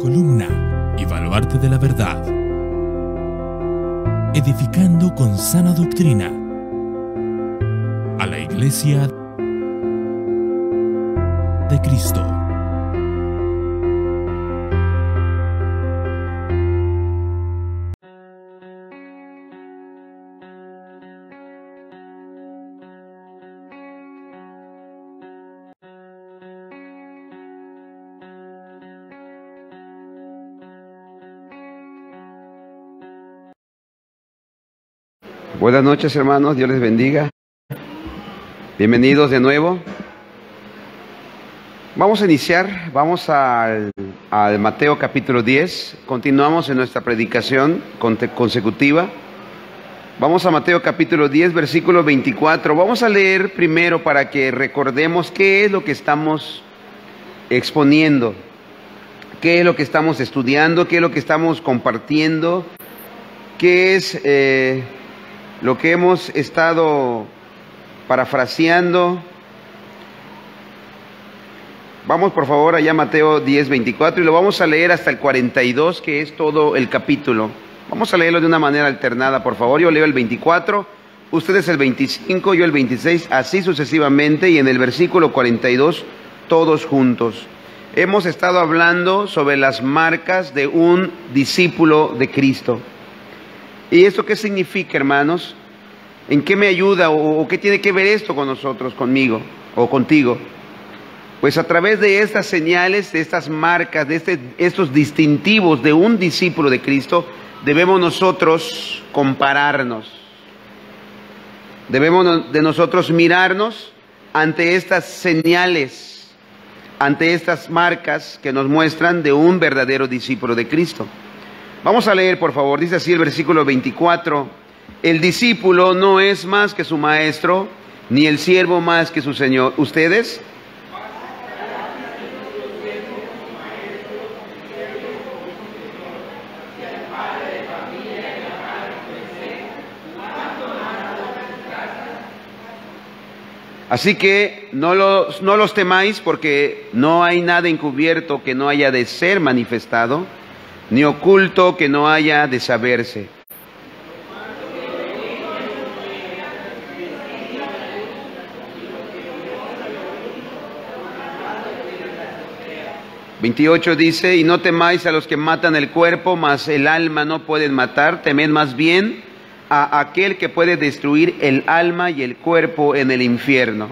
columna y baluarte de la verdad, edificando con sana doctrina a la Iglesia de Cristo. Buenas noches, hermanos, Dios les bendiga. Bienvenidos de nuevo. Vamos a iniciar, vamos al Mateo capítulo 10. Continuamos en nuestra predicación consecutiva. Vamos a Mateo capítulo 10, versículo 24. Vamos a leer primero para que recordemos qué es lo que estamos exponiendo, qué es lo que estamos estudiando, qué es lo que estamos compartiendo, qué es lo que hemos estado parafraseando. Vamos por favor allá a Mateo 10, 24 y lo vamos a leer hasta el 42, que es todo el capítulo. Vamos a leerlo de una manera alternada, por favor. Yo leo el 24, ustedes el 25, yo el 26, así sucesivamente, y en el versículo 42 todos juntos. Hemos estado hablando sobre las marcas de un discípulo de Cristo. ¿Y esto qué significa, hermanos? ¿En qué me ayuda o qué tiene que ver esto con nosotros, conmigo o contigo? Pues a través de estas señales, de estas marcas, de estos distintivos de un discípulo de Cristo, debemos nosotros compararnos. Debemos de nosotros mirarnos ante estas señales, ante estas marcas que nos muestran de un verdadero discípulo de Cristo. Vamos a leer, por favor. Dice así el versículo 24. El discípulo no es más que su maestro, ni el siervo más que su señor. ¿Ustedes? Así que no los temáis, porque no hay nada encubierto que no haya de ser manifestado, ni oculto que no haya de saberse. (28) dice, y no temáis a los que matan el cuerpo, mas el alma no pueden matar, temed más bien a aquel que puede destruir el alma y el cuerpo en el infierno.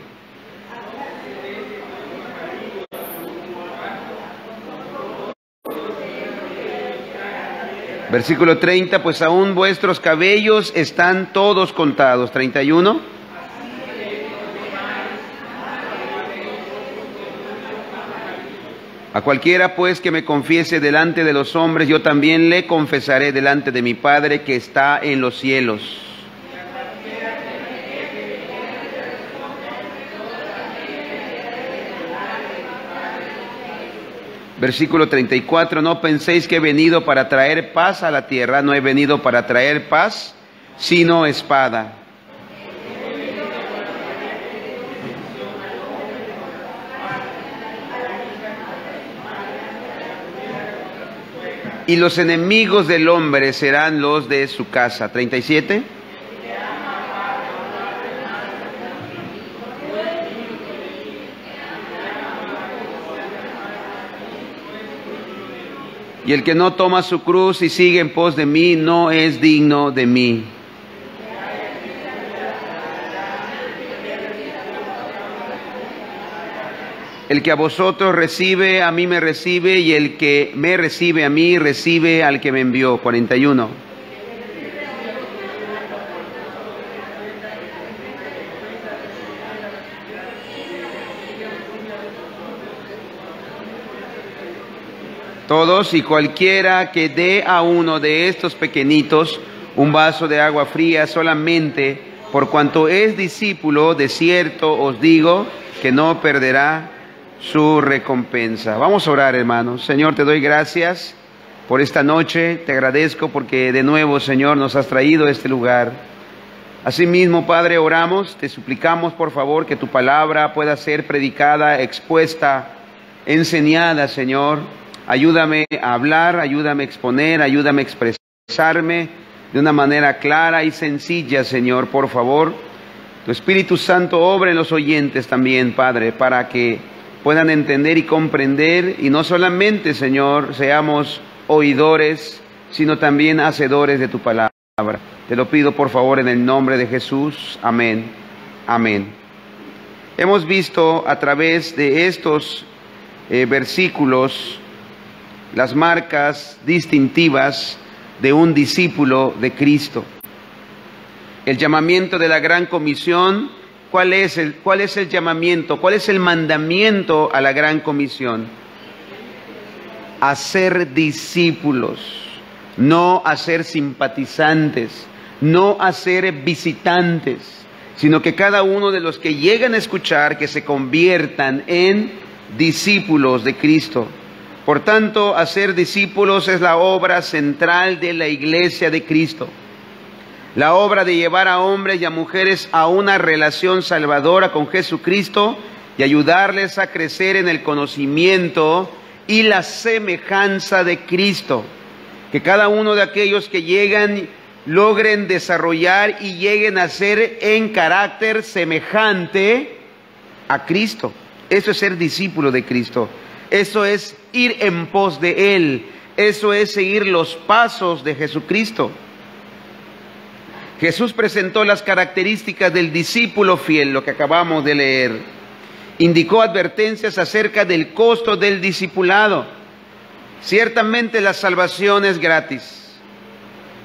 Versículo 30, pues aún vuestros cabellos están todos contados. 31. A cualquiera pues que me confiese delante de los hombres, yo también le confesaré delante de mi Padre que está en los cielos. Versículo 34, no penséis que he venido para traer paz a la tierra, no he venido para traer paz, sino espada. Y los enemigos del hombre serán los de su casa. 37. Y el que no toma su cruz y sigue en pos de mí, no es digno de mí. El que a vosotros recibe, a mí me recibe, y el que me recibe a mí, recibe al que me envió. 41. Todos, y cualquiera que dé a uno de estos pequeñitos un vaso de agua fría solamente por cuanto es discípulo, de cierto os digo que no perderá su recompensa. Vamos a orar, hermanos. Señor, te doy gracias por esta noche. Te agradezco porque de nuevo, Señor, nos has traído a este lugar. Asimismo, Padre, oramos, te suplicamos, por favor, que tu palabra pueda ser predicada, expuesta, enseñada, Señor, Ayúdame a hablar, ayúdame a exponer, ayúdame a expresarme de una manera clara y sencilla, Señor, por favor. Tu Espíritu Santo obra en los oyentes también, Padre, para que puedan entender y comprender, y no solamente, Señor, seamos oidores, sino también hacedores de tu palabra. Te lo pido, por favor, en el nombre de Jesús. Amén. Amén. Hemos visto a través de estos versículos las marcas distintivas de un discípulo de Cristo. El llamamiento de la Gran Comisión. ¿Cuál es el llamamiento? ¿Cuál es el mandamiento a la Gran Comisión? A ser discípulos, no a ser simpatizantes, no a ser visitantes, sino que cada uno de los que llegan a escuchar, que se conviertan en discípulos de Cristo. Por tanto, hacer discípulos es la obra central de la Iglesia de Cristo. La obra de llevar a hombres y a mujeres a una relación salvadora con Jesucristo y ayudarles a crecer en el conocimiento y la semejanza de Cristo. Que cada uno de aquellos que llegan logren desarrollar y lleguen a ser en carácter semejante a Cristo. Eso es ser discípulo de Cristo. Eso es ir en pos de Él. Eso es seguir los pasos de Jesucristo. Jesús presentó las características del discípulo fiel, lo que acabamos de leer. Indicó advertencias acerca del costo del discipulado. Ciertamente la salvación es gratis.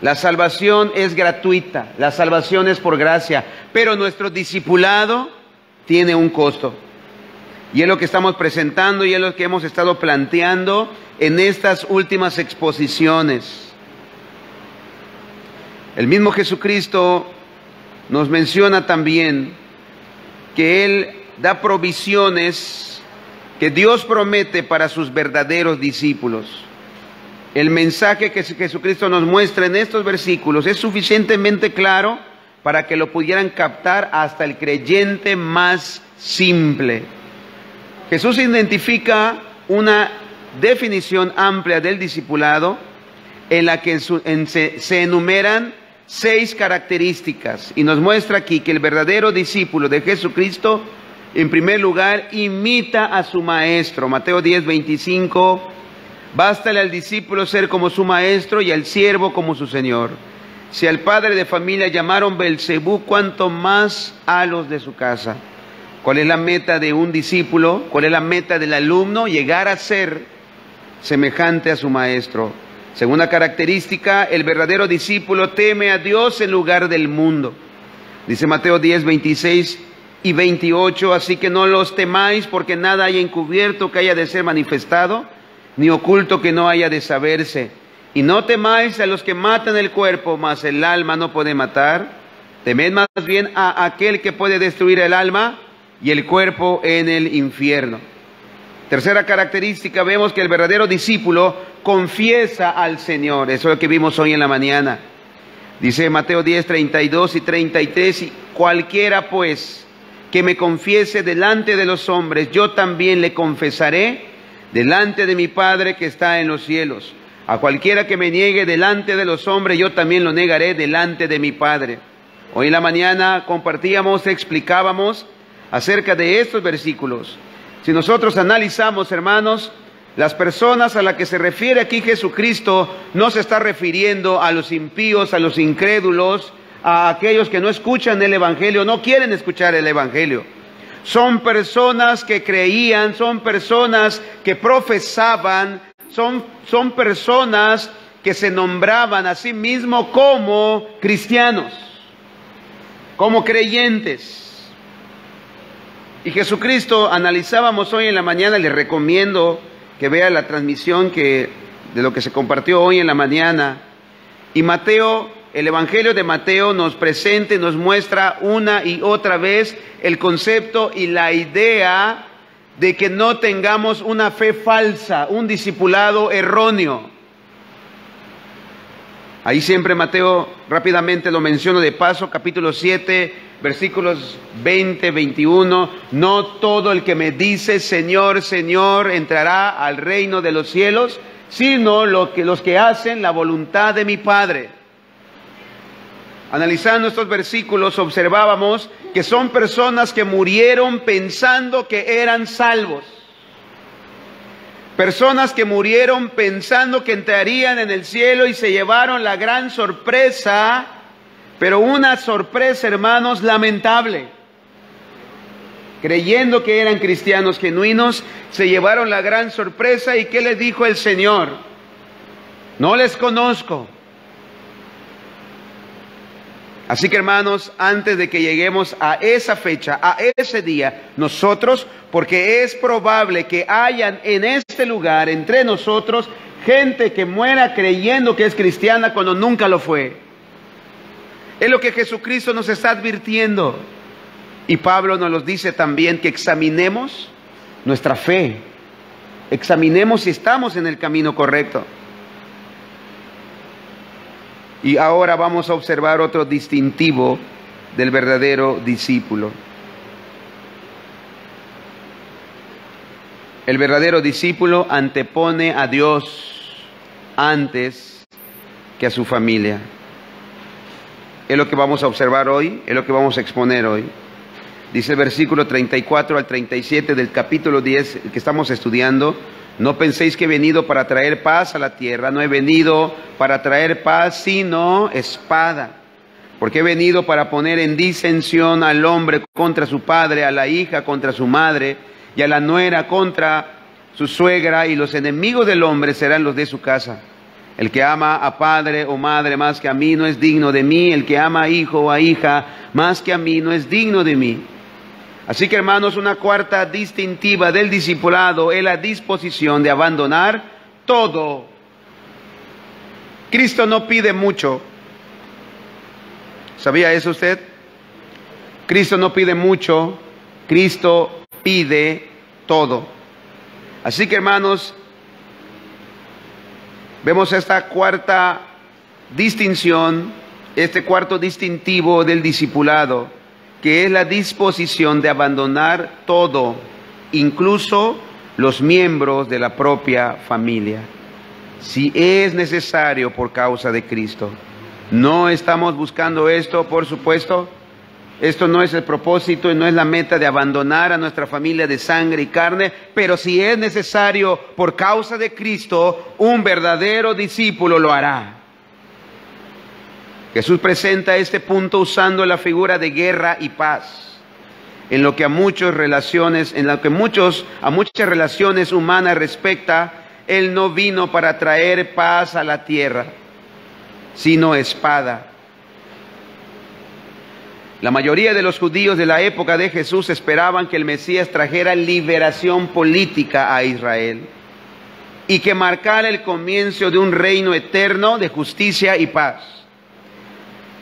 La salvación es gratuita. La salvación es por gracia. Pero nuestro discipulado tiene un costo. Y es lo que estamos presentando y es lo que hemos estado planteando en estas últimas exposiciones. El mismo Jesucristo nos menciona también que Él da provisiones que Dios promete para sus verdaderos discípulos. El mensaje que Jesucristo nos muestra en estos versículos es suficientemente claro para que lo pudieran captar hasta el creyente más simple. Jesús identifica una definición amplia del discipulado en la que se enumeran 6 características y nos muestra aquí que el verdadero discípulo de Jesucristo, en primer lugar, imita a su maestro. Mateo 10:25, bástale al discípulo ser como su maestro y al siervo como su señor. Si al padre de familia llamaron Belcebú, cuánto más a los de su casa. ¿Cuál es la meta de un discípulo? ¿Cuál es la meta del alumno? Llegar a ser semejante a su maestro. Segunda característica, el verdadero discípulo teme a Dios en lugar del mundo. Dice Mateo 10:26 y 28, así que no los temáis porque nada haya encubierto que haya de ser manifestado, ni oculto que no haya de saberse. Y no temáis a los que matan el cuerpo, mas el alma no puede matar. Temed más bien a aquel que puede destruir el alma y el cuerpo en el infierno. Tercera característica, vemos que el verdadero discípulo confiesa al Señor. Eso es lo que vimos hoy en la mañana. Dice Mateo 10:32 y 33, y cualquiera pues que me confiese delante de los hombres, yo también le confesaré delante de mi Padre que está en los cielos. A cualquiera que me niegue delante de los hombres, yo también lo negaré delante de mi Padre. Hoy en la mañana compartíamos, explicábamos acerca de estos versículos. Si nosotros analizamos, hermanos, las personas a las que se refiere aquí Jesucristo no se está refiriendo a los impíos, a los incrédulos, a aquellos que no escuchan el Evangelio, no quieren escuchar el Evangelio. Son personas que creían, son personas que profesaban, son personas que se nombraban a sí mismos como cristianos, como creyentes. Y Jesucristo, analizábamos hoy en la mañana, les recomiendo que vea la transmisión de lo que se compartió hoy en la mañana. Y Mateo, el Evangelio de Mateo nos presenta y nos muestra una y otra vez el concepto y la idea de que no tengamos una fe falsa, un discipulado erróneo. Ahí siempre Mateo, rápidamente lo menciono de paso, capítulo 7, versículos 20, 21. No todo el que me dice Señor, Señor entrará al reino de los cielos, sino los que hacen la voluntad de mi Padre. Analizando estos versículos observábamos que son personas que murieron pensando que eran salvos. Personas que murieron pensando que entrarían en el cielo y se llevaron la gran sorpresa, pero una sorpresa, hermanos, lamentable. Creyendo que eran cristianos genuinos, se llevaron la gran sorpresa. ¿Y qué les dijo el Señor? No les conozco. Así que, hermanos, antes de que lleguemos a esa fecha, a ese día, nosotros, porque es probable que hayan en este lugar, entre nosotros, gente que muera creyendo que es cristiana cuando nunca lo fue. Es lo que Jesucristo nos está advirtiendo. Y Pablo nos lo dice también, que examinemos nuestra fe. Examinemos si estamos en el camino correcto. Y ahora vamos a observar otro distintivo del verdadero discípulo. El verdadero discípulo antepone a Dios antes que a su familia. Es lo que vamos a observar hoy, es lo que vamos a exponer hoy. Dice el versículo 34 al 37 del capítulo 10 que estamos estudiando: no penséis que he venido para traer paz a la tierra. No he venido para traer paz, sino espada. Porque he venido para poner en disensión al hombre contra su padre, a la hija contra su madre, y a la nuera contra su suegra, y los enemigos del hombre serán los de su casa. El que ama a padre o madre más que a mí no es digno de mí. El que ama a hijo o a hija más que a mí no es digno de mí. Así que, hermanos, una cuarta distintiva del discipulado es la disposición de abandonar todo. Cristo no pide mucho. ¿Sabía eso usted? Cristo no pide mucho, Cristo pide todo. Así que, hermanos, vemos esta cuarta distinción, este cuarto distintivo del discipulado, que es la disposición de abandonar todo, incluso los miembros de la propia familia, si es necesario por causa de Cristo. No estamos buscando esto, por supuesto. Esto no es el propósito y no es la meta de abandonar a nuestra familia de sangre y carne, pero si es necesario por causa de Cristo, un verdadero discípulo lo hará. Jesús presenta este punto usando la figura de guerra y paz, en lo que a muchas relaciones humanas respecta. Él no vino para traer paz a la tierra, sino espada. La mayoría de los judíos de la época de Jesús esperaban que el Mesías trajera liberación política a Israel y que marcara el comienzo de un reino eterno de justicia y paz.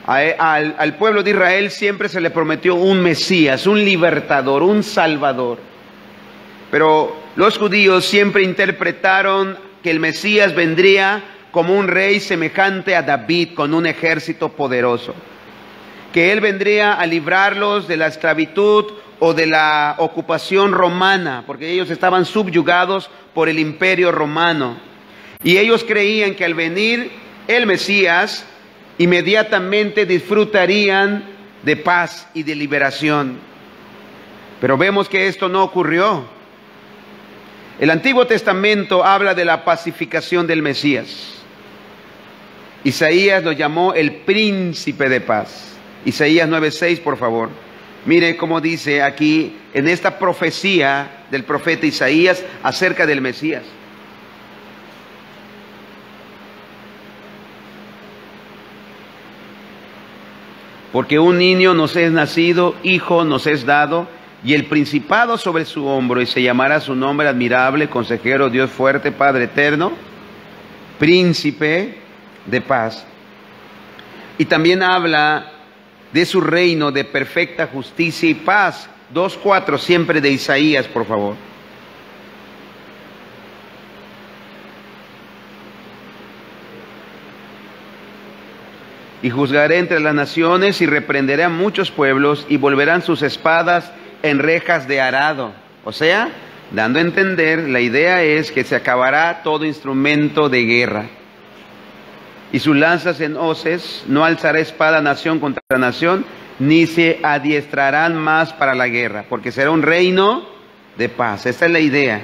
Al pueblo de Israel siempre se le prometió un Mesías, un libertador, un salvador. Pero los judíos siempre interpretaron que el Mesías vendría como un rey semejante a David, con un ejército poderoso. Que él vendría a librarlos de la esclavitud o de la ocupación romana, porque ellos estaban subyugados por el imperio romano. Y ellos creían que al venir el Mesías, inmediatamente disfrutarían de paz y de liberación. Pero vemos que esto no ocurrió. El Antiguo Testamento habla de la pacificación del Mesías. Isaías lo llamó el príncipe de paz. Isaías 9:6, por favor. Mire cómo dice aquí en esta profecía del profeta Isaías acerca del Mesías. Porque un niño nos es nacido, hijo nos es dado, y el principado sobre su hombro, y se llamará su nombre admirable, consejero, Dios fuerte, Padre eterno, príncipe de paz. Y también habla de su reino de perfecta justicia y paz. 2:4, siempre de Isaías, por favor. Y juzgaré entre las naciones y reprenderé a muchos pueblos y volverán sus espadas en rejas de arado. O sea, dando a entender, la idea es que se acabará todo instrumento de guerra. Y sus lanzas en hoces, no alzará espada nación contra nación, ni se adiestrarán más para la guerra, porque será un reino de paz. Esta es la idea.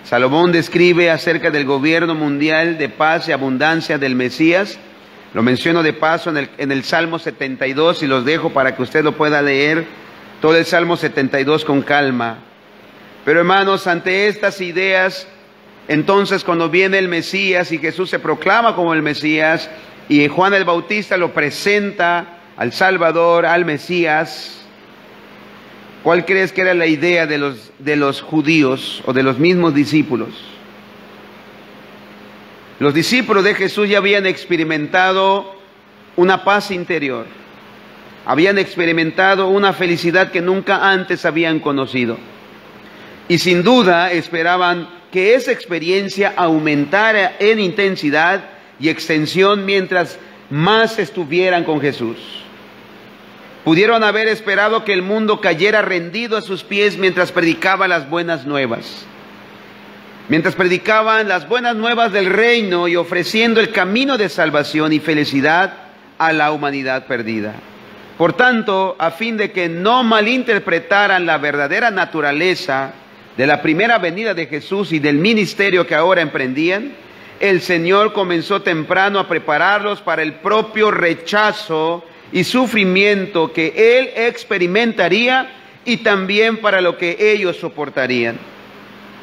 Salomón describe acerca del gobierno mundial de paz y abundancia del Mesías. Lo menciono de paso en el Salmo 72 y los dejo para que usted lo pueda leer, todo el Salmo 72 con calma. Pero hermanos, ante estas ideas, entonces cuando viene el Mesías y Jesús se proclama como el Mesías y Juan el Bautista lo presenta al Salvador, al Mesías, ¿cuál crees que era la idea de los judíos o de los mismos discípulos? Los discípulos de Jesús ya habían experimentado una paz interior, habían experimentado una felicidad que nunca antes habían conocido. Y sin duda esperaban que esa experiencia aumentara en intensidad y extensión mientras más estuvieran con Jesús. Pudieron haber esperado que el mundo cayera rendido a sus pies mientras predicaba las buenas nuevas. Mientras predicaban las buenas nuevas del reino y ofreciendo el camino de salvación y felicidad a la humanidad perdida. Por tanto, a fin de que no malinterpretaran la verdadera naturaleza de la primera venida de Jesús y del ministerio que ahora emprendían, el Señor comenzó temprano a prepararlos para el propio rechazo y sufrimiento que Él experimentaría y también para lo que ellos soportarían.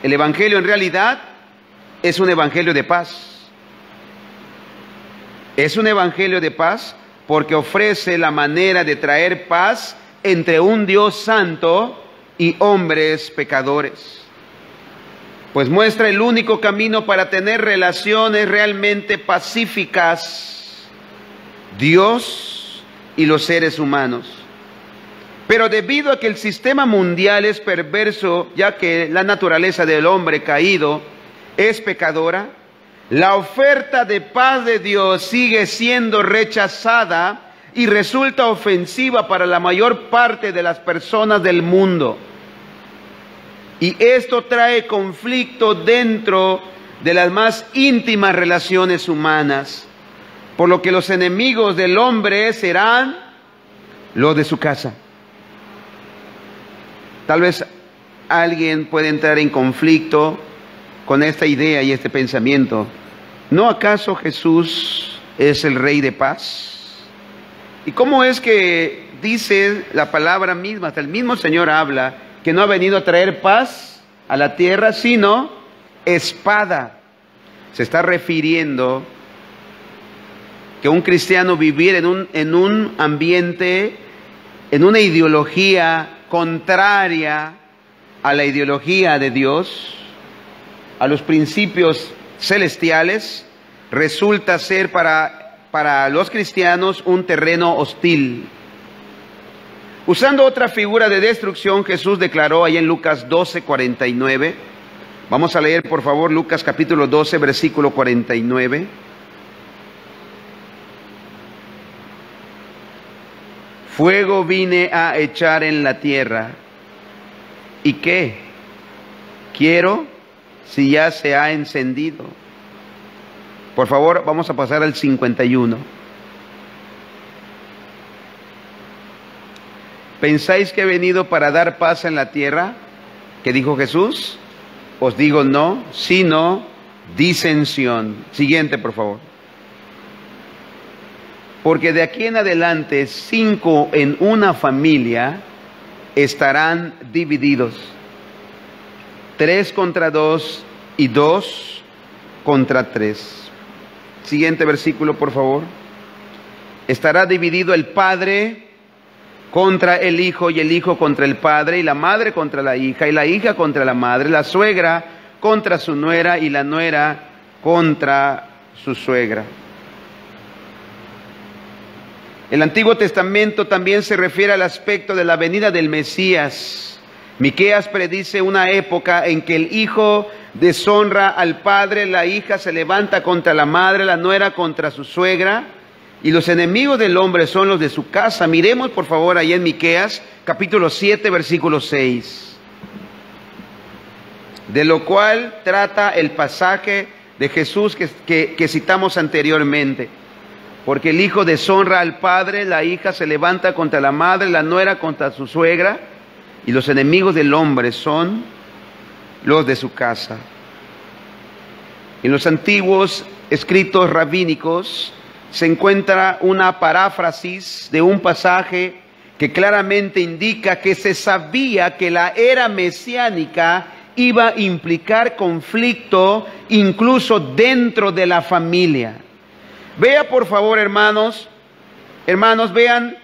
El Evangelio en realidad es un Evangelio de paz. Es un Evangelio de paz porque ofrece la manera de traer paz entre un Dios santo y hombres pecadores. Pues muestra el único camino para tener relaciones realmente pacíficas, Dios y los seres humanos. Pero debido a que el sistema mundial es perverso, ya que la naturaleza del hombre caído es pecadora, la oferta de paz de Dios sigue siendo rechazada y resulta ofensiva para la mayor parte de las personas del mundo. Y esto trae conflicto dentro de las más íntimas relaciones humanas, por lo que los enemigos del hombre serán los de su casa. Tal vez alguien puede entrar en conflicto con esta idea y este pensamiento. ¿No acaso Jesús es el Rey de paz? ¿Y cómo es que dice la palabra misma, hasta el mismo Señor habla, que no ha venido a traer paz a la tierra, sino espada? Se está refiriendo que un cristiano vivir en un ambiente, en una ideología contraria a la ideología de Dios, a los principios celestiales, resulta ser para los cristianos un terreno hostil. Usando otra figura de destrucción, Jesús declaró ahí en Lucas 12:49. Vamos a leer por favor Lucas capítulo 12, versículo 49. Fuego vine a echar en la tierra. ¿Y qué? Quiero si ya se ha encendido. Por favor, vamos a pasar al 51. ¿Pensáis que he venido para dar paz en la tierra? ¿Qué dijo Jesús? Os digo no, sino disensión. Siguiente, por favor. Porque de aquí en adelante 5 en una familia estarán divididos. 3 contra 2 y 2 contra 3. Siguiente versículo, por favor. Estará dividido el padre contra el hijo y el hijo contra el padre y la madre contra la hija y la hija contra la madre, la suegra contra su nuera y la nuera contra su suegra. El Antiguo Testamento también se refiere al aspecto de la venida del Mesías. Miqueas predice una época en que el hijo deshonra al padre, la hija se levanta contra la madre, la nuera contra su suegra, y los enemigos del hombre son los de su casa. Miremos por favor ahí en Miqueas, capítulo 7, versículo 6. De lo cual trata el pasaje de Jesús que citamos anteriormente. Porque el hijo deshonra al padre, la hija se levanta contra la madre, la nuera contra su suegra, y los enemigos del hombre son los de su casa. En los antiguos escritos rabínicos se encuentra una paráfrasis de un pasaje que claramente indica que se sabía que la era mesiánica iba a implicar conflicto incluso dentro de la familia. Vea por favor, hermanos, vean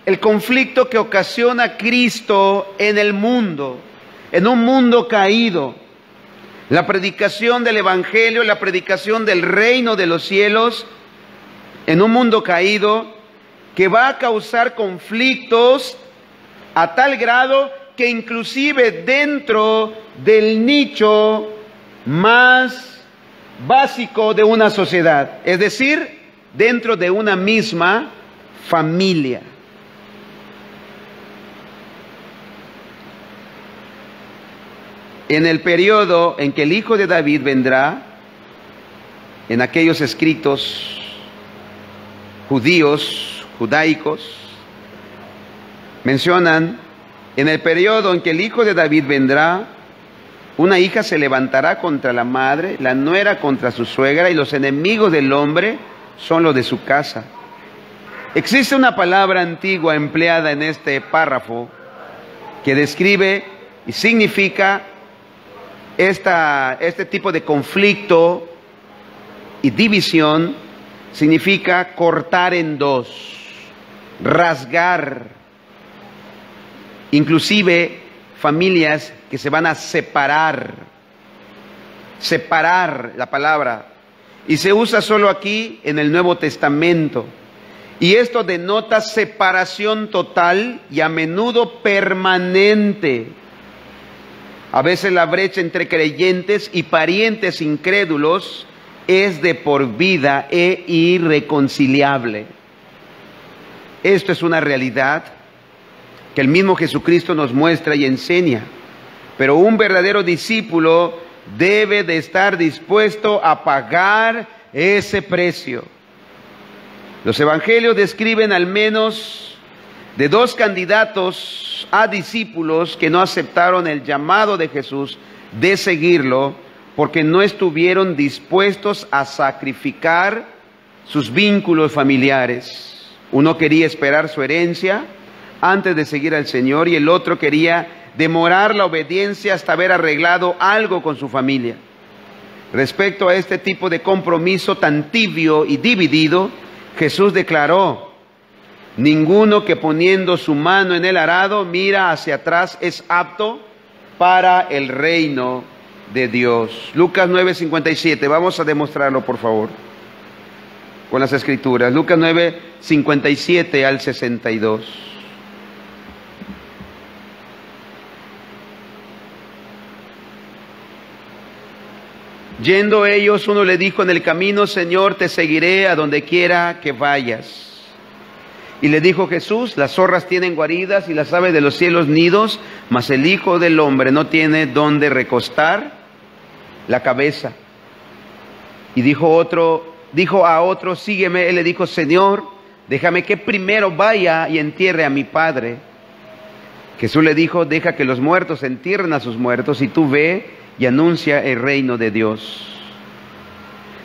el conflicto que ocasiona Cristo en el mundo, en un mundo caído. La predicación del Evangelio, la predicación del reino de los cielos, en un mundo caído, que va a causar conflictos a tal grado que inclusive dentro del nicho más básico de una sociedad, es decir, dentro de una misma familia. En el periodo en que el Hijo de David vendrá, en aquellos escritos judaicos, mencionan, en el periodo en que el Hijo de David vendrá, una hija se levantará contra la madre, la nuera contra su suegra, y los enemigos del hombre son los de su casa. Existe una palabra antigua empleada en este párrafo que describe y significa este tipo de conflicto y división. Significa cortar en dos, rasgar, inclusive familias que se van a separar la palabra, y se usa solo aquí en el Nuevo Testamento, y esto denota separación total y a menudo permanente. A veces la brecha entre creyentes y parientes incrédulos es de por vida e irreconciliable. Esto es una realidad que el mismo Jesucristo nos muestra y enseña. Pero un verdadero discípulo debe de estar dispuesto a pagar ese precio. Los evangelios describen al menos de 2 candidatos a discípulos que no aceptaron el llamado de Jesús de seguirlo, porque no estuvieron dispuestos a sacrificar sus vínculos familiares. Uno quería esperar su herencia antes de seguir al Señor, y el otro quería demorar la obediencia hasta haber arreglado algo con su familia. Respecto a este tipo de compromiso tan tibio y dividido, Jesús declaró: ninguno que poniendo su mano en el arado mira hacia atrás es apto para el reino de Dios. Lucas 9:57, vamos a demostrarlo por favor con las escrituras. Lucas 9:57 al 62. Yendo ellos, uno le dijo en el camino: Señor, te seguiré a donde quiera que vayas. Y le dijo Jesús: las zorras tienen guaridas y las aves de los cielos nidos, mas el Hijo del Hombre no tiene donde recostar la cabeza. Y dijo a otro: sígueme. Él le dijo: Señor, déjame que primero vaya y entierre a mi padre. Jesús le dijo: deja que los muertos entierren a sus muertos, y tú ve y anuncia el reino de Dios.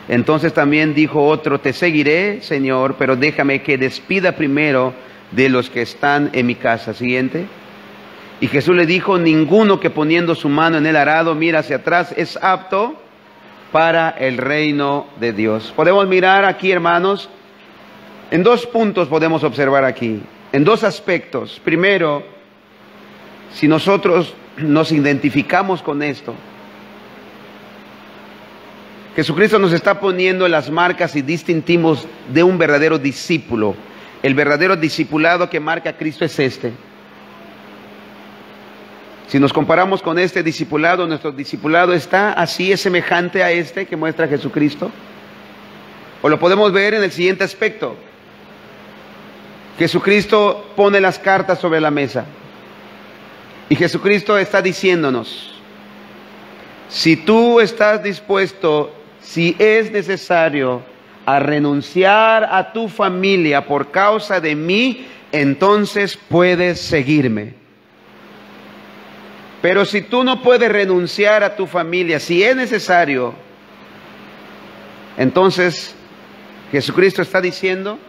Entonces también dijo otro: te seguiré, Señor, pero déjame que despida primero de los que están en mi casa. Siguiente. Y Jesús le dijo: ninguno que poniendo su mano en el arado mira hacia atrás es apto para el reino de Dios. Podemos mirar aquí, hermanos, en 2 puntos podemos observar aquí, en 2 aspectos. Primero, si nosotros nos identificamos con esto, Jesucristo nos está poniendo las marcas y distintivos de un verdadero discípulo. El verdadero discipulado que marca a Cristo es este. Si nos comparamos con este discipulado, nuestro discipulado está así, es semejante a este que muestra Jesucristo. O lo podemos ver en el siguiente aspecto. Jesucristo pone las cartas sobre la mesa. Y Jesucristo está diciéndonos, si tú estás dispuesto, si es necesario, a renunciar a tu familia por causa de mí, entonces puedes seguirme. Pero si tú no puedes renunciar a tu familia, si es necesario, entonces Jesucristo está diciendo,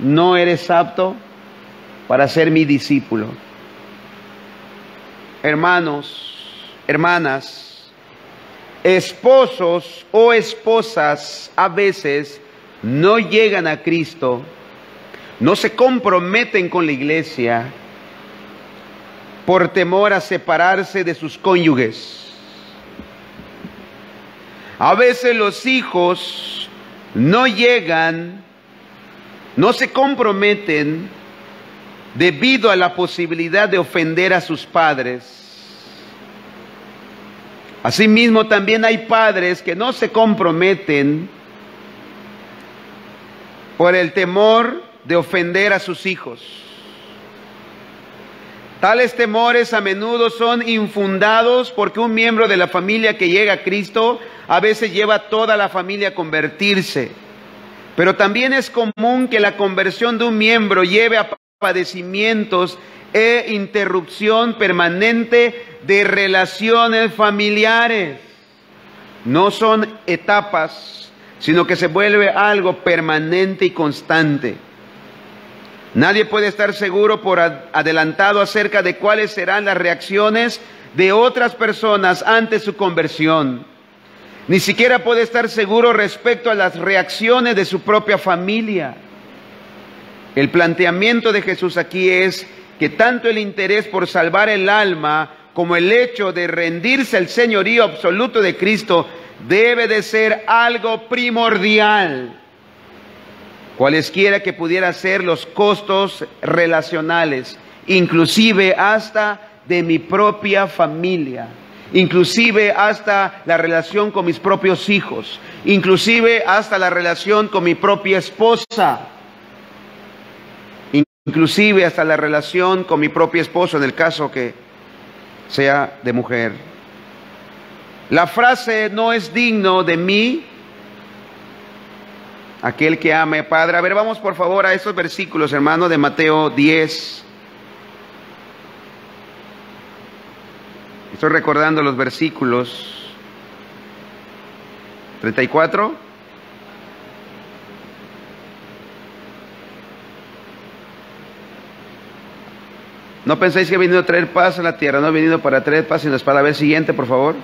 no eres apto para ser mi discípulo. Hermanos, hermanas, esposos o esposas a veces no llegan a Cristo, no se comprometen con la iglesia por temor a separarse de sus cónyuges. A veces los hijos no llegan, no se comprometen debido a la posibilidad de ofender a sus padres. Asimismo, también hay padres que no se comprometen por el temor de ofender a sus hijos. Tales temores a menudo son infundados porque un miembro de la familia que llega a Cristo a veces lleva a toda la familia a convertirse. Pero también es común que la conversión de un miembro lleve a padecimientos e interrupción permanente de relaciones familiares. No son etapas, sino que se vuelve algo permanente y constante. Nadie puede estar seguro por adelantado acerca de cuáles serán las reacciones de otras personas ante su conversión. Ni siquiera puede estar seguro respecto a las reacciones de su propia familia. El planteamiento de Jesús aquí es que tanto el interés por salvar el alma como el hecho de rendirse al señorío absoluto de Cristo debe de ser algo primordial. Cualesquiera que pudieran ser los costos relacionales, inclusive hasta de mi propia familia, inclusive hasta la relación con mis propios hijos, inclusive hasta la relación con mi propia esposa, inclusive hasta la relación con mi propio esposo, en el caso que sea de mujer. La frase "no es digno de mí aquel que ame a Padre". A ver, vamos por favor a esos versículos, hermano, de Mateo 10. Estoy recordando los versículos 34. No penséis que he venido a traer paz a la tierra, no he venido para traer paz, sino es para ver siguiente, por favor.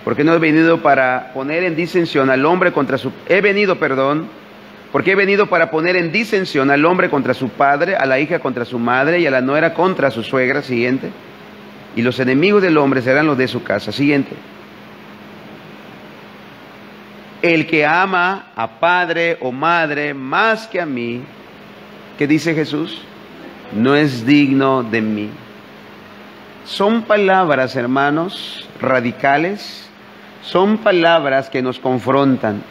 Porque no he venido para poner en disensión al hombre contra su... Porque he venido para poner en disensión al hombre contra su padre, a la hija contra su madre y a la nuera contra su suegra. Siguiente. Y los enemigos del hombre serán los de su casa. Siguiente. El que ama a padre o madre más que a mí, ¿qué dice Jesús? No es digno de mí. Son palabras, hermanos, radicales. Son palabras que nos confrontan.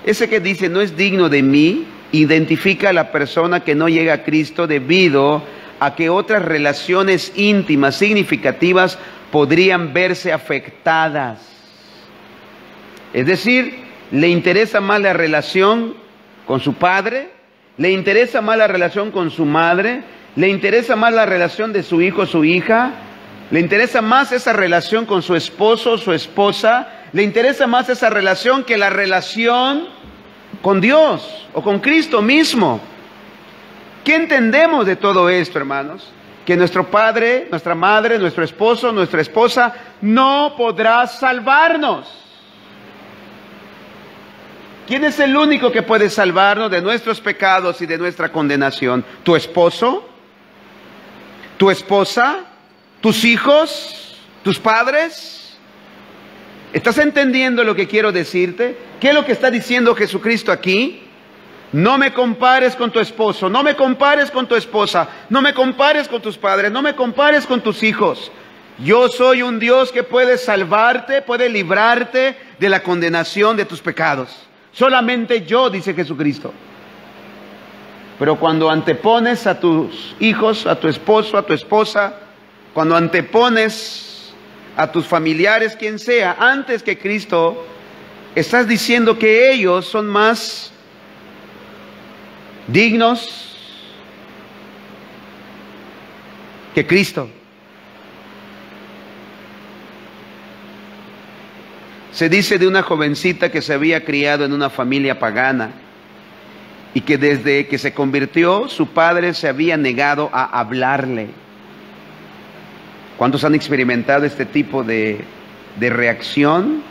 Ese que dice no es digno de mí, identifica a la persona que no llega a Cristo debido a que otras relaciones íntimas, significativas, podrían verse afectadas. Es decir, le interesa más la relación con su padre, le interesa más la relación con su madre, le interesa más la relación de su hijo o su hija, le interesa más esa relación con su esposo o su esposa, le interesa más esa relación que la relación con Dios o con Cristo mismo. ¿Qué entendemos de todo esto, hermanos? Que nuestro padre, nuestra madre, nuestro esposo, nuestra esposa no podrá salvarnos. ¿Quién es el único que puede salvarnos de nuestros pecados y de nuestra condenación? ¿Tu esposo? ¿Tu esposa? ¿Tus hijos? ¿Tus padres? ¿Estás entendiendo lo que quiero decirte? ¿Qué es lo que está diciendo Jesucristo aquí? No me compares con tu esposo, no me compares con tu esposa, no me compares con tus padres, no me compares con tus hijos. Yo soy un Dios que puede salvarte, puede librarte de la condenación de tus pecados. Solamente yo, dice Jesucristo. Pero cuando antepones a tus hijos, a tu esposo, a tu esposa, cuando antepones a tus familiares, quien sea, antes que Cristo, estás diciendo que ellos son más dignos que Cristo. Se dice de una jovencita que se había criado en una familia pagana y que desde que se convirtió, su padre se había negado a hablarle. ¿Cuántos han experimentado este tipo de reacción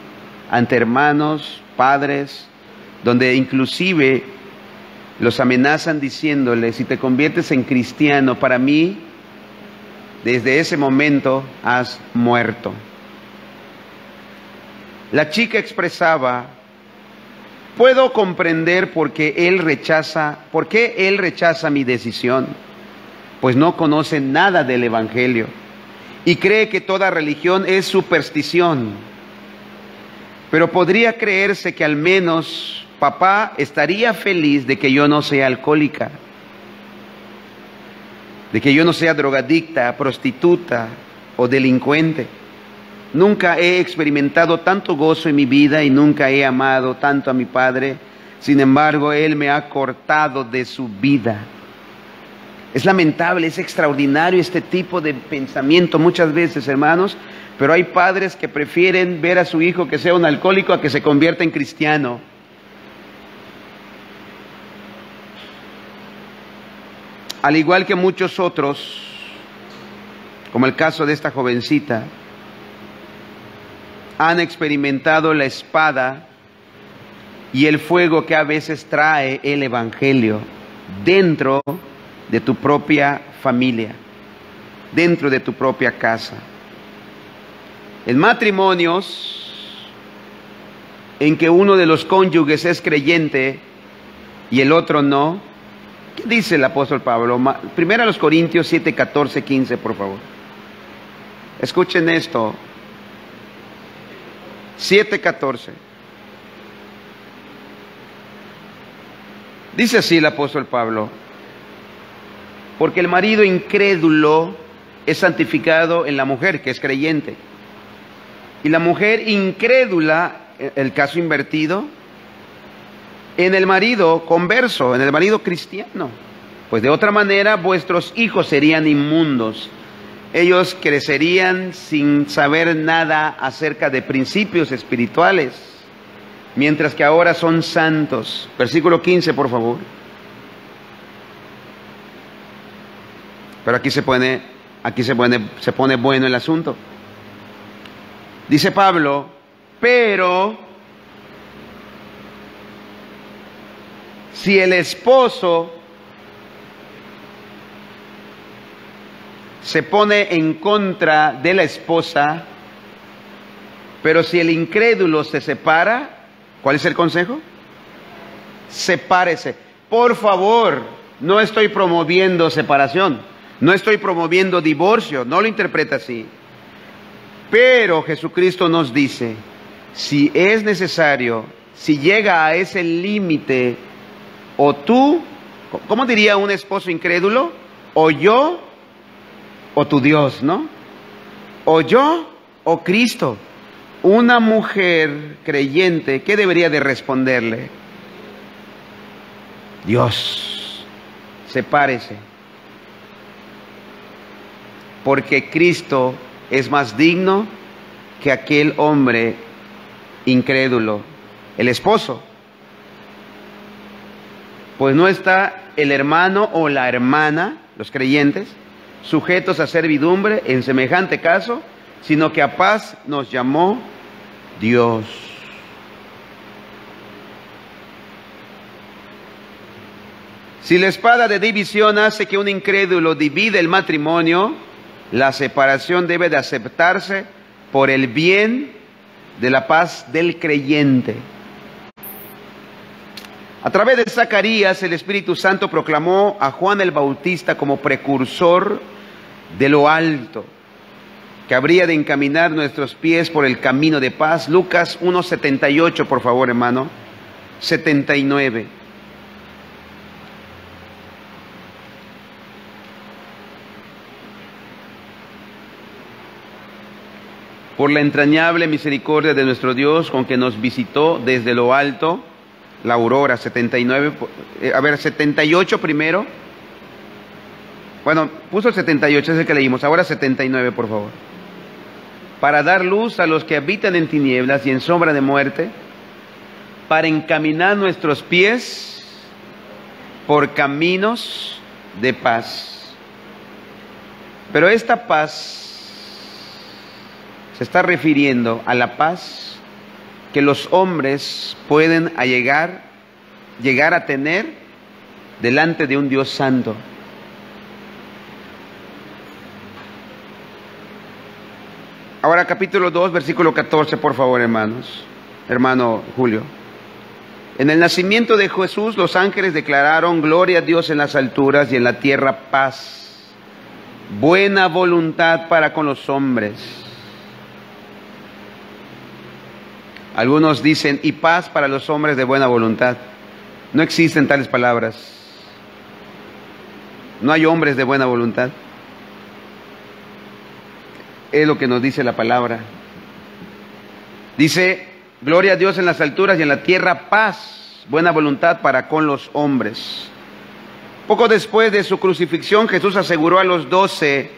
ante hermanos, padres, donde inclusive los amenazan diciéndole: si te conviertes en cristiano, para mí, desde ese momento has muerto? La chica expresaba: puedo comprender por qué él rechaza mi decisión, pues no conoce nada del Evangelio y cree que toda religión es superstición. Pero podría creerse que al menos papá estaría feliz de que yo no sea alcohólica, de que yo no sea drogadicta, prostituta o delincuente. Nunca he experimentado tanto gozo en mi vida y nunca he amado tanto a mi padre. Sin embargo, él me ha cortado de su vida. Es lamentable, es extraordinario este tipo de pensamiento muchas veces, hermanos, pero hay padres que prefieren ver a su hijo que sea un alcohólico a que se convierta en cristiano. Al igual que muchos otros, como el caso de esta jovencita, han experimentado la espada y el fuego que a veces trae el Evangelio dentro de tu propia familia, dentro de tu propia casa. En matrimonios en que uno de los cónyuges es creyente y el otro no, ¿qué dice el apóstol Pablo? Primero a los Corintios 7, 14, 15, por favor. Escuchen esto. 7:14. Dice así el apóstol Pablo: porque el marido incrédulo es santificado en la mujer que es creyente, y la mujer incrédula, el caso invertido, en el marido converso, en el marido cristiano. Pues de otra manera vuestros hijos serían inmundos. Ellos crecerían sin saber nada acerca de principios espirituales, mientras que ahora son santos. Versículo 15, por favor. Pero aquí se pone bueno el asunto. Dice Pablo: pero si el esposo se pone en contra de la esposa, pero si el incrédulo se separa, ¿cuál es el consejo? Sepárese. Por favor, no estoy promoviendo separación, no estoy promoviendo divorcio, no lo interpreta así. Pero Jesucristo nos dice, si es necesario, si llega a ese límite, o tú, ¿cómo diría un esposo incrédulo? O yo, o tu Dios, ¿no? O yo, o Cristo. Una mujer creyente, ¿qué debería de responderle? Dios, sepárese. Porque Cristo es más digno que aquel hombre incrédulo, el esposo. Pues no está el hermano o la hermana, los creyentes, sujetos a servidumbre en semejante caso, sino que a paz nos llamó Dios. Si la espada de división hace que un incrédulo divide el matrimonio, la separación debe de aceptarse por el bien de la paz del creyente. A través de Zacarías, el Espíritu Santo proclamó a Juan el Bautista como precursor de lo alto, que habría de encaminar nuestros pies por el camino de paz. Lucas 1:78, por favor, hermano. 79. por la entrañable misericordia de nuestro Dios, con que nos visitó desde lo alto, la aurora, 79, 78 primero. Bueno, puso el 78, es el que leímos, ahora 79, por favor. Para dar luz a los que habitan en tinieblas y en sombra de muerte, para encaminar nuestros pies por caminos de paz. Pero esta paz se está refiriendo a la paz que los hombres pueden llegar a tener delante de un Dios santo. Ahora capítulo 2, versículo 14, por favor, hermanos. Hermano Julio. En el nacimiento de Jesús, los ángeles declararon: gloria a Dios en las alturas y en la tierra paz, buena voluntad para con los hombres. Algunos dicen: y paz para los hombres de buena voluntad. No existen tales palabras. No hay hombres de buena voluntad. Es lo que nos dice la palabra. Dice: gloria a Dios en las alturas y en la tierra paz, buena voluntad para con los hombres. Poco después de su crucifixión, Jesús aseguró a los 12,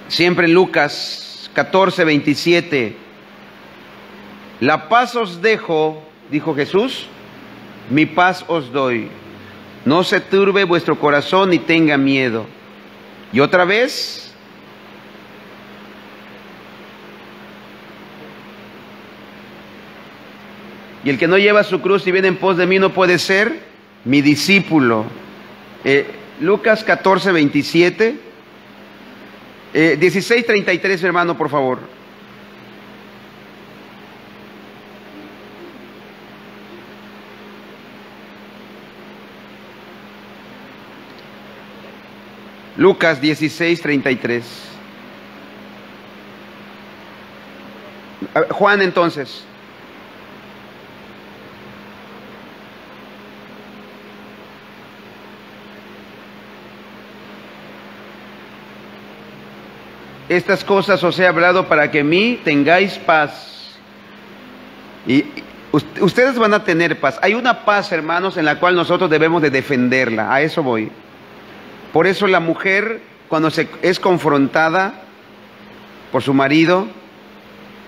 siempre en Lucas 14, 27, la paz os dejo, dijo Jesús, mi paz os doy. No se turbe vuestro corazón ni tenga miedo. Y otra vez, y el que no lleva su cruz y viene en pos de mí no puede ser mi discípulo. Lucas 14, 27. 16, 33, hermano, por favor. Lucas 16, 33. Juan, entonces. Estas cosas os he hablado para que en mí tengáis paz. Y ustedes van a tener paz. Hay una paz, hermanos, en la cual nosotros debemos de defenderla. A eso voy. Por eso la mujer, cuando es confrontada por su marido,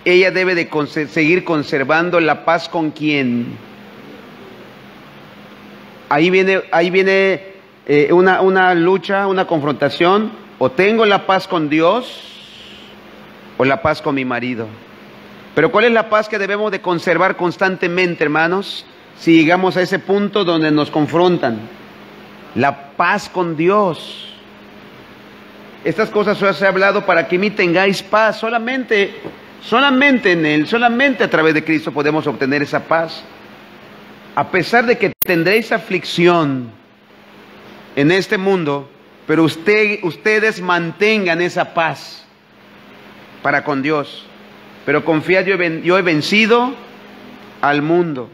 ella debe de seguir conservando la paz. ¿Con quién? Ahí viene una lucha, una confrontación. O tengo la paz con Dios o la paz con mi marido. Pero ¿cuál es la paz que debemos de conservar constantemente, hermanos? Si llegamos a ese punto donde nos confrontan. La paz con Dios. Estas cosas os he hablado para que en mí tengáis paz. Solamente en Él, solamente a través de Cristo podemos obtener esa paz. A pesar de que tendréis aflicción en este mundo, pero ustedes mantengan esa paz para con Dios. Pero confiad, yo he vencido al mundo.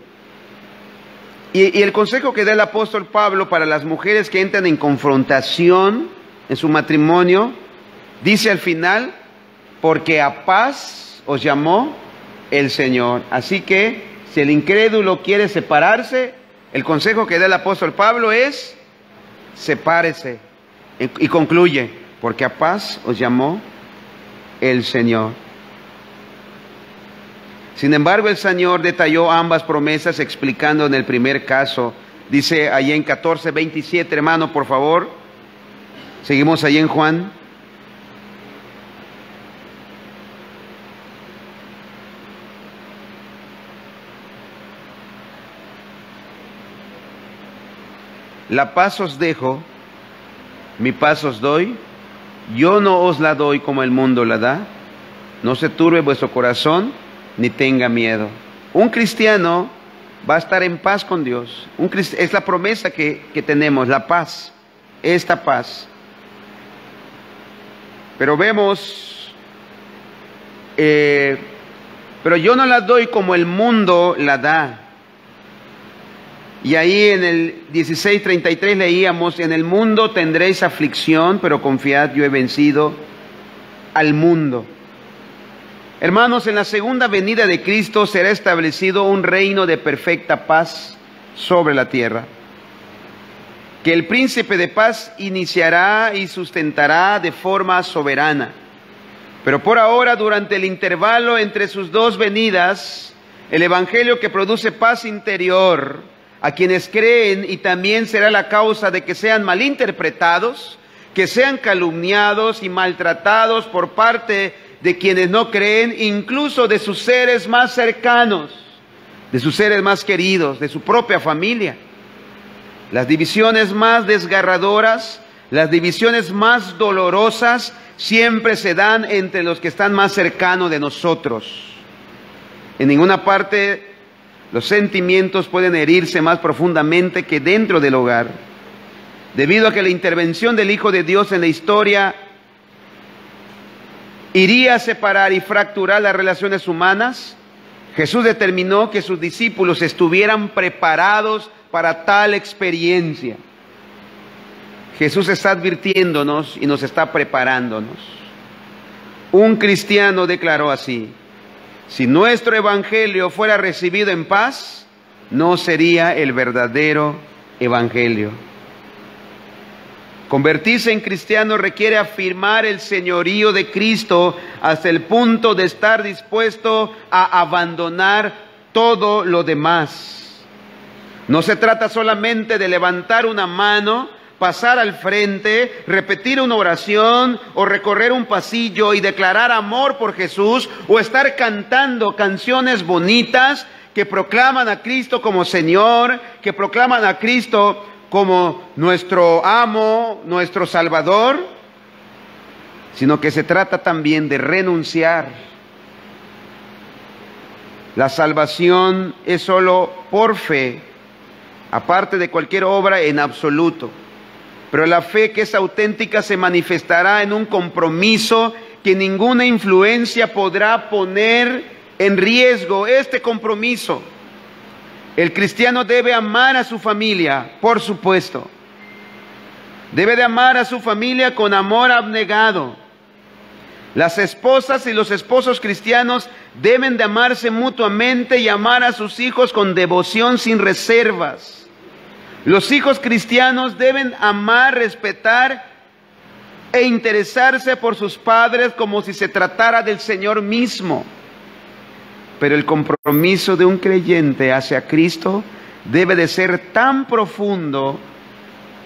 Y el consejo que da el apóstol Pablo para las mujeres que entran en confrontación en su matrimonio, dice al final: porque a paz os llamó el Señor. Así que si el incrédulo quiere separarse, el consejo que da el apóstol Pablo es: sepárese. Y concluye: porque a paz os llamó el Señor. Sin embargo, el Señor detalló ambas promesas explicando en el primer caso. Dice allí en 14, 27, hermano, por favor. Seguimos allí en Juan. La paz os dejo, mi paz os doy. Yo no os la doy como el mundo la da. No se turbe vuestro corazón, ni tenga miedo. Un cristiano va a estar en paz con Dios. Es la promesa que tenemos, la paz, esta paz. Pero vemos, pero yo no la doy como el mundo la da. Y ahí en el 16:33 leíamos: en el mundo tendréis aflicción, pero confiad, yo he vencido al mundo. Hermanos, en la segunda venida de Cristo será establecido un reino de perfecta paz sobre la tierra, que el príncipe de paz iniciará y sustentará de forma soberana. Pero por ahora, durante el intervalo entre sus dos venidas, el evangelio que produce paz interior a quienes creen, y también será la causa de que sean malinterpretados, que sean calumniados y maltratados por parte de quienes no creen, incluso de sus seres más cercanos, de sus seres más queridos, de su propia familia. Las divisiones más desgarradoras, las divisiones más dolorosas, siempre se dan entre los que están más cercanos de nosotros. En ninguna parte los sentimientos pueden herirse más profundamente que dentro del hogar, debido a que la intervención del Hijo de Dios en la historia iría a separar y fracturar las relaciones humanas. Jesús determinó que sus discípulos estuvieran preparados para tal experiencia. Jesús está advirtiéndonos y nos está preparándonos. Un cristiano declaró así: si nuestro evangelio fuera recibido en paz, no sería el verdadero evangelio. Convertirse en cristiano requiere afirmar el señorío de Cristo hasta el punto de estar dispuesto a abandonar todo lo demás. No se trata solamente de levantar una mano, pasar al frente, repetir una oración o recorrer un pasillo y declarar amor por Jesús, o estar cantando canciones bonitas que proclaman a Cristo como Señor, que proclaman a Cristo como nuestro amo, nuestro Salvador, sino que se trata también de renunciar. La salvación es solo por fe, aparte de cualquier obra en absoluto. Pero la fe que es auténtica se manifestará en un compromiso que ninguna influencia podrá poner en riesgo. Este compromiso: el cristiano debe amar a su familia, por supuesto. Debe de amar a su familia con amor abnegado. Las esposas y los esposos cristianos deben de amarse mutuamente y amar a sus hijos con devoción sin reservas. Los hijos cristianos deben amar, respetar e interesarse por sus padres como si se tratara del Señor mismo. Pero el compromiso de un creyente hacia Cristo debe de ser tan profundo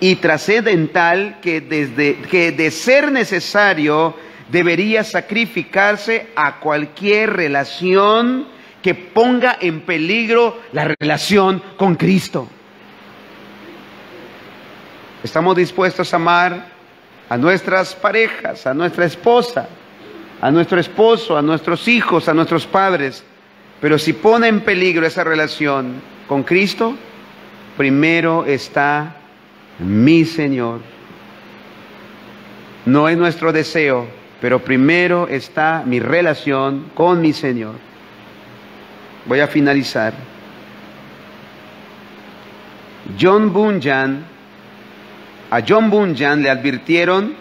y trascendental que de ser necesario debería sacrificarse a cualquier relación que ponga en peligro la relación con Cristo. Estamos dispuestos a amar a nuestras parejas, a nuestra esposa, a nuestro esposo, a nuestros hijos, a nuestros padres. Pero si pone en peligro esa relación con Cristo, primero está mi Señor. No es nuestro deseo, pero primero está mi relación con mi Señor. Voy a finalizar. A John Bunyan le advirtieron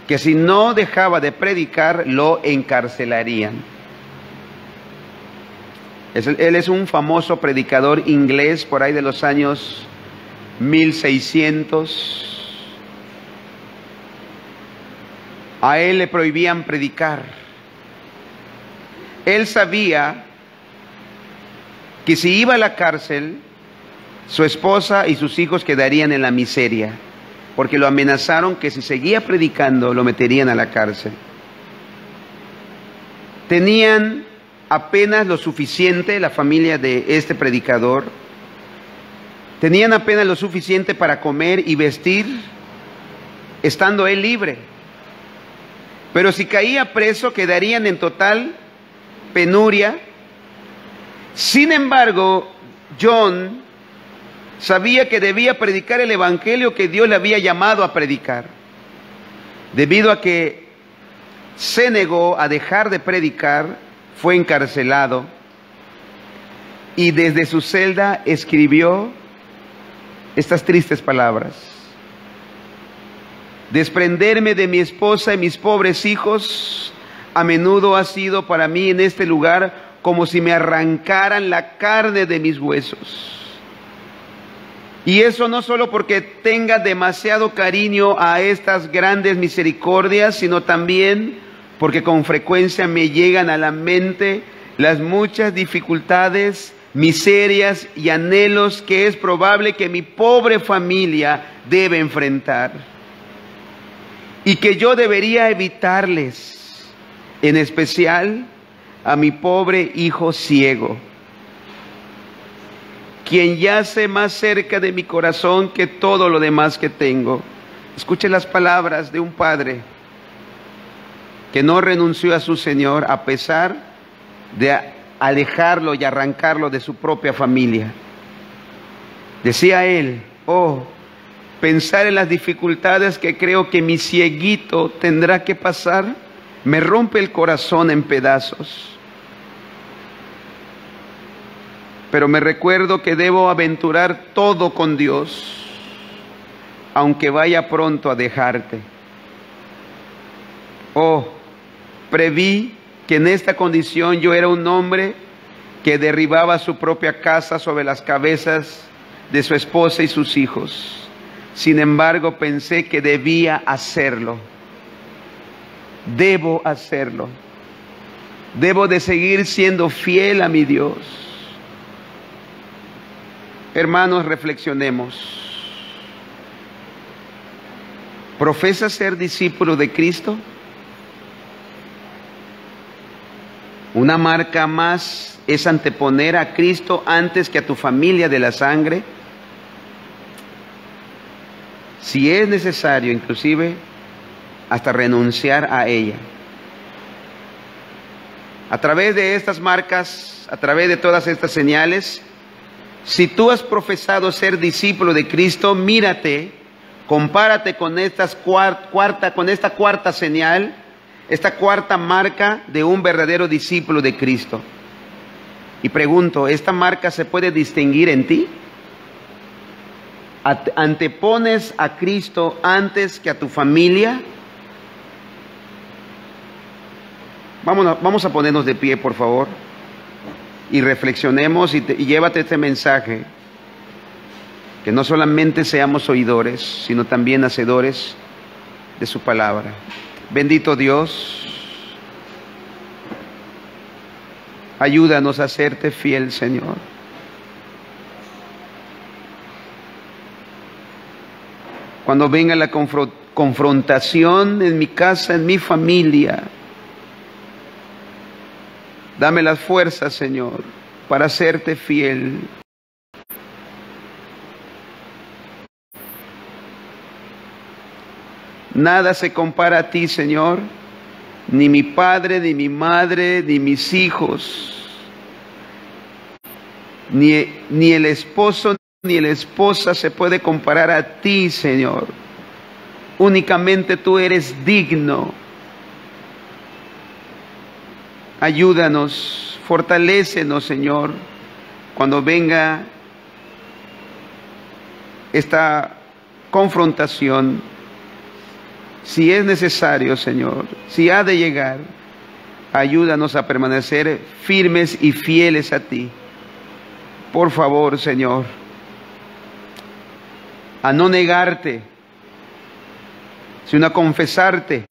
que si no dejaba de predicar, lo encarcelarían. Él es un famoso predicador inglés por ahí de los años 1600. A él le prohibían predicar. Él sabía que si iba a la cárcel, su esposa y sus hijos quedarían en la miseria, porque lo amenazaron que si seguía predicando lo meterían a la cárcel. Tenían apenas lo suficiente, la familia de este predicador, tenían apenas lo suficiente para comer y vestir, estando él libre. Pero si caía preso, quedarían en total penuria. Sin embargo, John sabía que debía predicar el evangelio que Dios le había llamado a predicar. Debido a que se negó a dejar de predicar, fue encarcelado y desde su celda escribió estas tristes palabras: desprenderme de mi esposa y mis pobres hijos A menudo ha sido para mí en este lugar como si me arrancaran la carne de mis huesos. Y eso no solo porque tenga demasiado cariño a estas grandes misericordias, sino también porque con frecuencia me llegan a la mente las muchas dificultades, miserias y anhelos que es probable que mi pobre familia debe enfrentar y que yo debería evitarles, en especial a mi pobre hijo ciego, quien yace más cerca de mi corazón que todo lo demás que tengo. Escuche las palabras de un padre que no renunció a su Señor a pesar de alejarlo y arrancarlo de su propia familia. Decía él: oh, pensar en las dificultades que creo que mi cieguito tendrá que pasar, me rompe el corazón en pedazos. Pero me recuerdo que debo aventurar todo con Dios, aunque vaya pronto a dejarte. Oh, preví que en esta condición yo era un hombre que derribaba su propia casa sobre las cabezas de su esposa y sus hijos. Sin embargo, pensé que debía hacerlo. Debo hacerlo. Debo de seguir siendo fiel a mi Dios. Hermanos, reflexionemos. ¿Profesas ser discípulo de Cristo? Una marca más es anteponer a Cristo antes que a tu familia de la sangre. Si es necesario, inclusive, hasta renunciar a ella. A través de estas marcas, a través de todas estas señales, si tú has profesado ser discípulo de Cristo, mírate, compárate con esta cuarta señal, esta cuarta marca de un verdadero discípulo de Cristo. Y pregunto, ¿esta marca se puede distinguir en ti? ¿Antepones a Cristo antes que a tu familia? Vamos a ponernos de pie, por favor, y reflexionemos y llévate este mensaje, que no solamente seamos oidores, sino también hacedores de su palabra. Bendito Dios, ayúdanos a serte fiel, Señor. Cuando venga la confrontación en mi casa, en mi familia, dame las fuerzas, Señor, para serte fiel. Nada se compara a ti, Señor, ni mi padre, ni mi madre, ni mis hijos, ni el esposo, ni la esposa se puede comparar a ti, Señor. Únicamente tú eres digno. Ayúdanos, fortalécenos, Señor, cuando venga esta confrontación. Si es necesario, Señor, si ha de llegar, ayúdanos a permanecer firmes y fieles a ti. Por favor, Señor, a no negarte, sino a confesarte.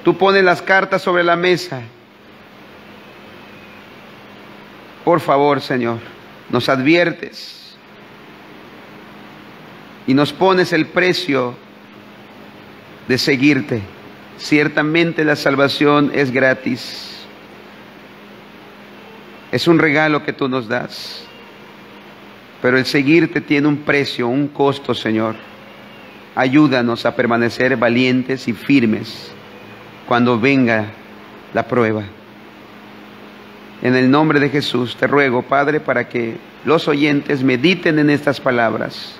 Tú pones las cartas sobre la mesa. Por favor, Señor, nos adviertes y nos pones el precio de seguirte. Ciertamente la salvación es gratis. Es un regalo que tú nos das. Pero el seguirte tiene un precio, un costo, Señor. Ayúdanos a permanecer valientes y firmes cuando venga la prueba. En el nombre de Jesús te ruego, Padre, para que los oyentes mediten en estas palabras.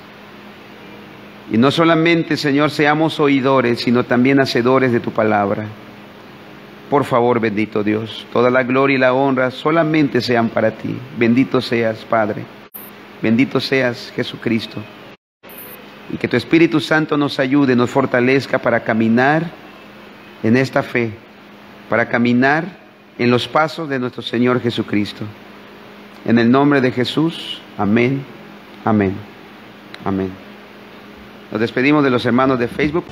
Y no solamente, Señor, seamos oidores, sino también hacedores de tu palabra. Por favor, bendito Dios, toda la gloria y la honra solamente sean para ti. Bendito seas, Padre. Bendito seas, Jesucristo. Y que tu Espíritu Santo nos ayude, nos fortalezca para caminar en esta fe para caminar en los pasos de nuestro Señor Jesucristo. En el nombre de Jesús, amén, amén, amén. Nos despedimos de los hermanos de Facebook.